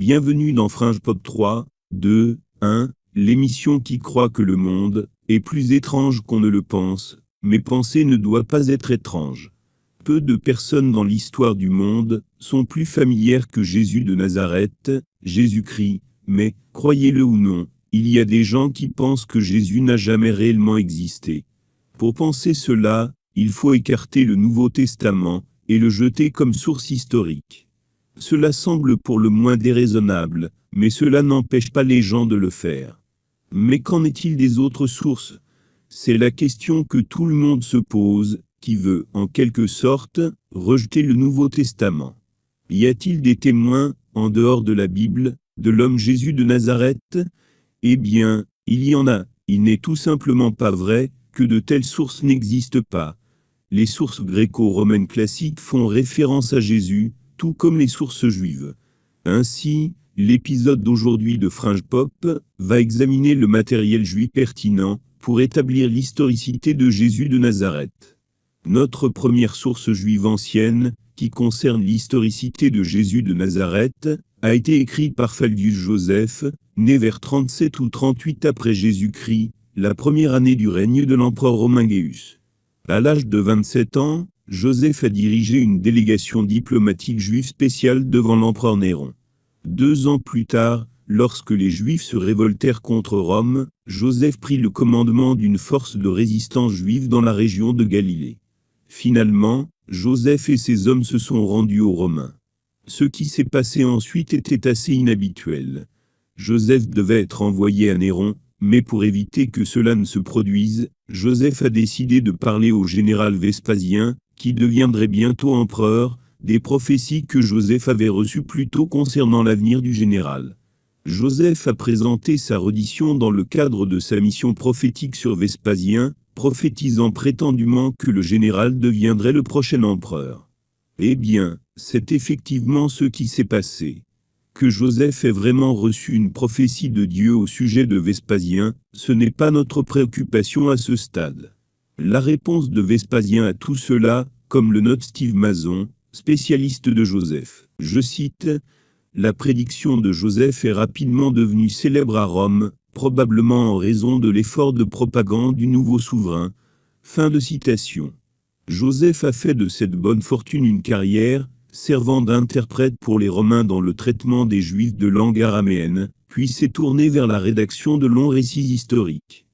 Bienvenue dans Fringe Pop 3, 2, 1, l'émission qui croit que le monde est plus étrange qu'on ne le pense, mais penser ne doit pas être étrange. Peu de personnes dans l'histoire du monde sont plus familières que Jésus de Nazareth, Jésus-Christ, mais, croyez-le ou non, il y a des gens qui pensent que Jésus n'a jamais réellement existé. Pour penser cela, il faut écarter le Nouveau Testament et le jeter comme source historique. Cela semble pour le moins déraisonnable, mais cela n'empêche pas les gens de le faire. Mais qu'en est-il des autres sources? C'est la question que tout le monde se pose, qui veut, en quelque sorte, rejeter le Nouveau Testament. Y a-t-il des témoins, en dehors de la Bible, de l'homme Jésus de Nazareth? Eh bien, il y en a. Il n'est tout simplement pas vrai que de telles sources n'existent pas. Les sources gréco-romaines classiques font référence à Jésus, tout comme les sources juives. Ainsi, l'épisode d'aujourd'hui de Fringe Pop va examiner le matériel juif pertinent pour établir l'historicité de Jésus de Nazareth. Notre première source juive ancienne, qui concerne l'historicité de Jésus de Nazareth, a été écrite par Flavius Joseph, né vers 37 ou 38 après Jésus-Christ, la première année du règne de l'empereur romain Gaius. À l'âge de 27 ans, Joseph a dirigé une délégation diplomatique juive spéciale devant l'empereur Néron. 2 ans plus tard, lorsque les Juifs se révoltèrent contre Rome, Joseph prit le commandement d'une force de résistance juive dans la région de Galilée. Finalement, Joseph et ses hommes se sont rendus aux Romains. Ce qui s'est passé ensuite était assez inhabituel. Joseph devait être envoyé à Néron, mais pour éviter que cela ne se produise, Joseph a décidé de parler au général Vespasien, qui deviendrait bientôt empereur, des prophéties que Joseph avait reçues plus tôt concernant l'avenir du général. Joseph a présenté sa reddition dans le cadre de sa mission prophétique sur Vespasien, prophétisant prétendument que le général deviendrait le prochain empereur. Eh bien, c'est effectivement ce qui s'est passé. Que Joseph ait vraiment reçu une prophétie de Dieu au sujet de Vespasien, ce n'est pas notre préoccupation à ce stade. La réponse de Vespasien à tout cela, comme le note Steve Mason, spécialiste de Joseph. Je cite, « La prédiction de Joseph est rapidement devenue célèbre à Rome, probablement en raison de l'effort de propagande du nouveau souverain. » Fin de citation. Joseph a fait de cette bonne fortune une carrière, servant d'interprète pour les Romains dans le traitement des Juifs de langue araméenne, puis s'est tourné vers la rédaction de longs récits historiques.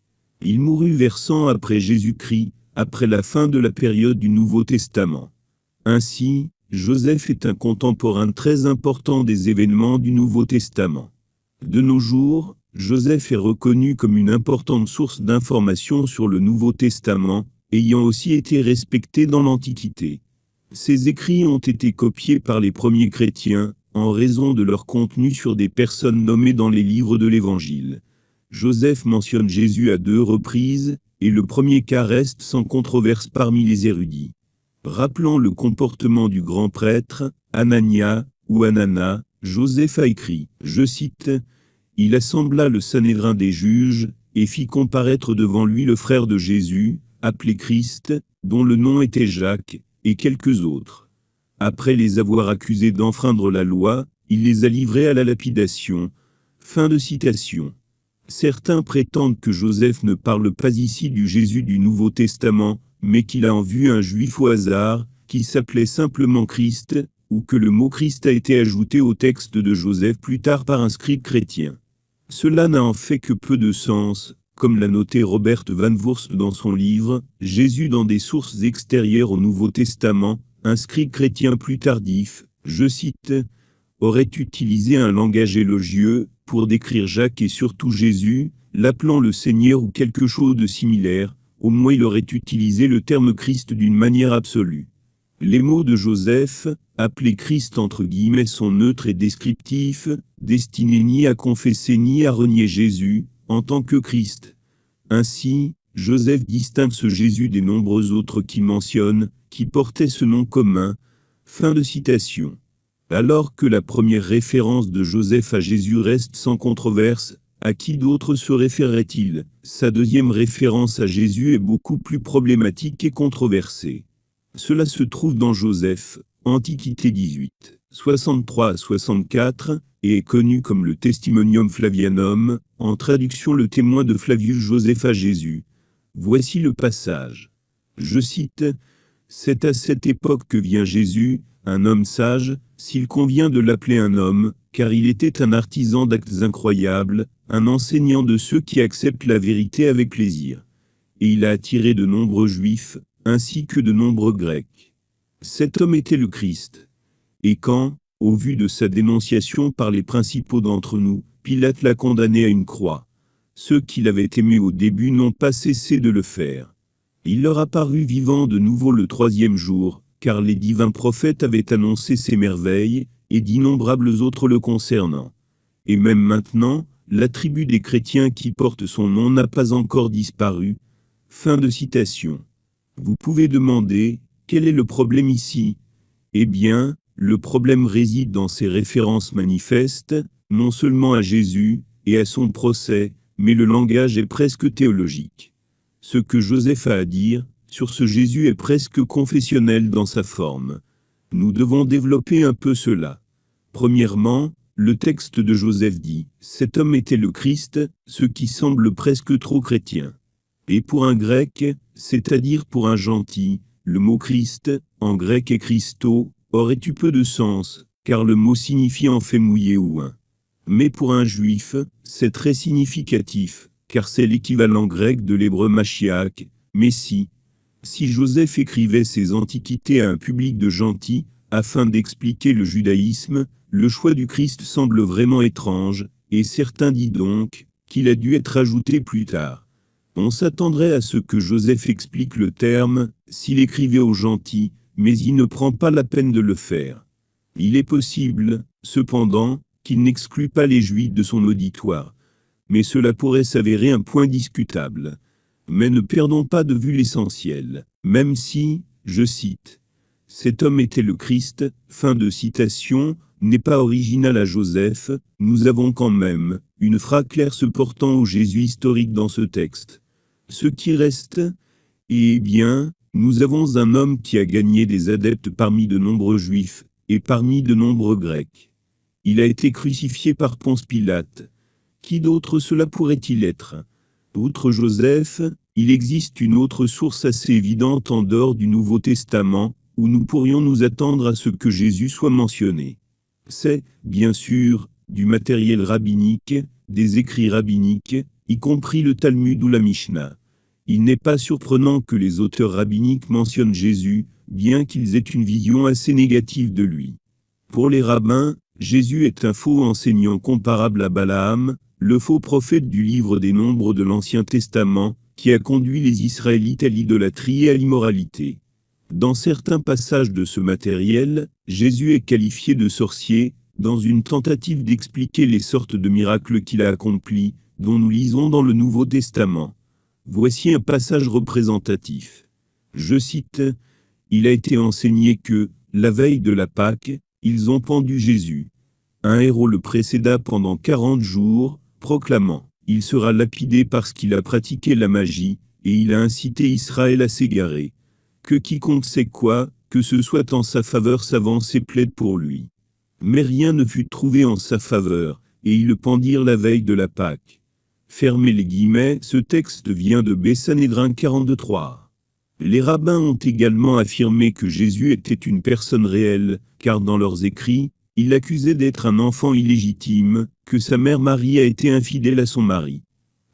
Il mourut vers 100 après Jésus-Christ, après la fin de la période du Nouveau Testament. Ainsi, Joseph est un contemporain très important des événements du Nouveau Testament. De nos jours, Joseph est reconnu comme une importante source d'informations sur le Nouveau Testament, ayant aussi été respecté dans l'Antiquité. Ces écrits ont été copiés par les premiers chrétiens, en raison de leur contenu sur des personnes nommées dans les livres de l'Évangile. Joseph mentionne Jésus à 2 reprises, et le premier cas reste sans controverse parmi les érudits. Rappelant le comportement du grand prêtre, Anania, ou Anana, Joseph a écrit, je cite, « Il assembla le Sanhédrin des juges, et fit comparaître devant lui le frère de Jésus, appelé Christ, dont le nom était Jacques, et quelques autres. Après les avoir accusés d'enfreindre la loi, il les a livrés à la lapidation. » Fin de citation. Certains prétendent que Joseph ne parle pas ici du Jésus du Nouveau Testament, mais qu'il a en vue un juif au hasard, qui s'appelait simplement Christ, ou que le mot Christ a été ajouté au texte de Joseph plus tard par un scribe chrétien. Cela n'a en fait que peu de sens, comme l'a noté Robert Van Voorst dans son livre « Jésus dans des sources extérieures au Nouveau Testament », un scribe chrétien plus tardif, je cite, « aurait utilisé un langage élogieux pour décrire Jacques et surtout Jésus, l'appelant le Seigneur ou quelque chose de similaire, au moins il aurait utilisé le terme Christ d'une manière absolue. » Les mots de Joseph, appelé Christ entre guillemets, sont neutres et descriptifs, destinés ni à confesser ni à renier Jésus, en tant que Christ. Ainsi, Joseph distingue ce Jésus des nombreux autres qui mentionnent, qui portaient ce nom commun. Fin de citation. Alors que la première référence de Joseph à Jésus reste sans controverse, à qui d'autre se référait-il? Sa deuxième référence à Jésus est beaucoup plus problématique et controversée. Cela se trouve dans Joseph, Antiquité 18. 63 à 64, et est connu comme le Testimonium Flavianum, en traduction le témoin de Flavius Joseph à Jésus. Voici le passage. Je cite, « C'est à cette époque que vient Jésus, un homme sage, s'il convient de l'appeler un homme, car il était un artisan d'actes incroyables, un enseignant de ceux qui acceptent la vérité avec plaisir. Et il a attiré de nombreux Juifs, ainsi que de nombreux Grecs. Cet homme était le Christ. Et quand, au vu de sa dénonciation par les principaux d'entre nous, Pilate l'a condamné à une croix, ceux qui l'avaient aimé au début n'ont pas cessé de le faire. Il leur apparut vivant de nouveau le troisième jour, car les divins prophètes avaient annoncé ses merveilles, et d'innombrables autres le concernant. Et même maintenant, la tribu des chrétiens qui porte son nom n'a pas encore disparu. » Fin de citation. Vous pouvez demander, quel est le problème ici? Eh bien, le problème réside dans ces références manifestes, non seulement à Jésus et à son procès, mais le langage est presque théologique. Ce que Joseph a à dire sur ce Jésus est presque confessionnel dans sa forme. Nous devons développer un peu cela. Premièrement, le texte de Joseph dit « Cet homme était le Christ », ce qui semble presque trop chrétien. Et pour un grec, c'est-à-dire pour un gentil, le mot Christ, en grec est Christo, aurait eu peu de sens, car le mot signifie en fait mouillé ou un. Mais pour un juif, c'est très significatif, car c'est l'équivalent grec de l'hébreu Mashiach, Messie. Si Joseph écrivait ses antiquités à un public de gentils, afin d'expliquer le judaïsme, le choix du Christ semble vraiment étrange, et certains disent donc qu'il a dû être ajouté plus tard. On s'attendrait à ce que Joseph explique le terme, s'il écrivait aux gentils, mais il ne prend pas la peine de le faire. Il est possible, cependant, qu'il n'exclut pas les Juifs de son auditoire. Mais cela pourrait s'avérer un point discutable. Mais ne perdons pas de vue l'essentiel, même si, je cite, « Cet homme était le Christ », fin de citation, n'est pas original à Joseph, nous avons quand même une phrase claire se portant au Jésus historique dans ce texte. Ce qui reste, eh bien, nous avons un homme qui a gagné des adeptes parmi de nombreux Juifs, et parmi de nombreux Grecs. Il a été crucifié par Ponce Pilate. Qui d'autre cela pourrait-il être? Outre Joseph, il existe une autre source assez évidente en dehors du Nouveau Testament, où nous pourrions nous attendre à ce que Jésus soit mentionné. C'est, bien sûr, du matériel rabbinique, des écrits rabbiniques, y compris le Talmud ou la Mishnah. Il n'est pas surprenant que les auteurs rabbiniques mentionnent Jésus, bien qu'ils aient une vision assez négative de lui. Pour les rabbins, Jésus est un faux enseignant comparable à Balaam, le faux prophète du livre des Nombres de l'Ancien Testament, qui a conduit les Israélites à l'idolâtrie et à l'immoralité. Dans certains passages de ce matériel, Jésus est qualifié de sorcier, dans une tentative d'expliquer les sortes de miracles qu'il a accomplis, dont nous lisons dans le Nouveau Testament. Voici un passage représentatif. Je cite, « Il a été enseigné que, la veille de la Pâque, ils ont pendu Jésus. Un héros le précéda pendant 40 jours, proclamant, « Il sera lapidé parce qu'il a pratiqué la magie, et il a incité Israël à s'égarer. Que quiconque sait quoi, que ce soit en sa faveur s'avance et plaide pour lui. » Mais rien ne fut trouvé en sa faveur, et ils le pendirent la veille de la Pâque. Fermez les guillemets, ce texte vient de Bessanhédrin 42.3. Les rabbins ont également affirmé que Jésus était une personne réelle, car dans leurs écrits, il l'accusait d'être un enfant illégitime, que sa mère Marie a été infidèle à son mari.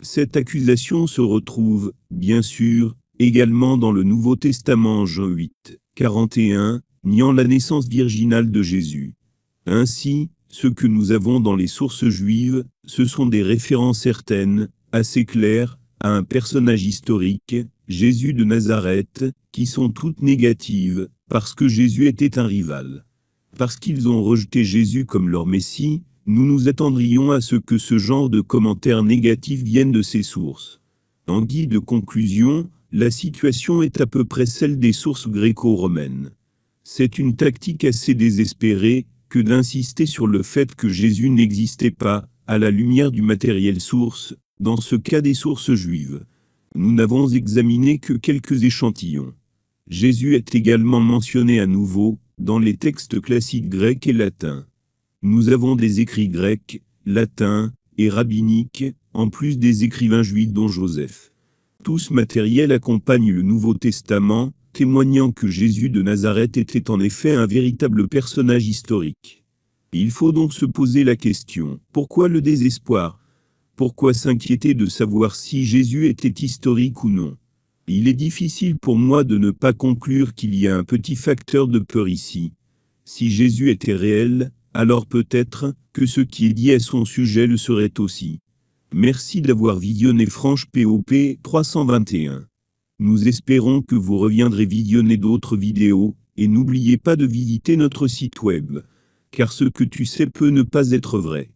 Cette accusation se retrouve, bien sûr, également dans le Nouveau Testament en Jean 8, 41, niant la naissance virginale de Jésus. Ainsi, ce que nous avons dans les sources juives, ce sont des références certaines, assez claires, à un personnage historique, Jésus de Nazareth, qui sont toutes négatives, parce que Jésus était un rival. Parce qu'ils ont rejeté Jésus comme leur Messie, nous nous attendrions à ce que ce genre de commentaires négatifs viennent de ces sources. En guise de conclusion, la situation est à peu près celle des sources gréco-romaines. C'est une tactique assez désespérée que d'insister sur le fait que Jésus n'existait pas, à la lumière du matériel source, dans ce cas des sources juives. Nous n'avons examiné que quelques échantillons. Jésus est également mentionné à nouveau, dans les textes classiques grecs et latins. Nous avons des écrits grecs, latins et rabbiniques, en plus des écrivains juifs dont Joseph. Tout ce matériel accompagne le Nouveau Testament, témoignant que Jésus de Nazareth était en effet un véritable personnage historique. Il faut donc se poser la question, pourquoi le désespoir? Pourquoi s'inquiéter de savoir si Jésus était historique ou non? Il est difficile pour moi de ne pas conclure qu'il y a un petit facteur de peur ici. Si Jésus était réel, alors peut-être que ce qui est dit à son sujet le serait aussi. Merci d'avoir visionné Franche POP 321. Nous espérons que vous reviendrez visionner d'autres vidéos, et n'oubliez pas de visiter notre site web, car ce que tu sais peut ne pas être vrai.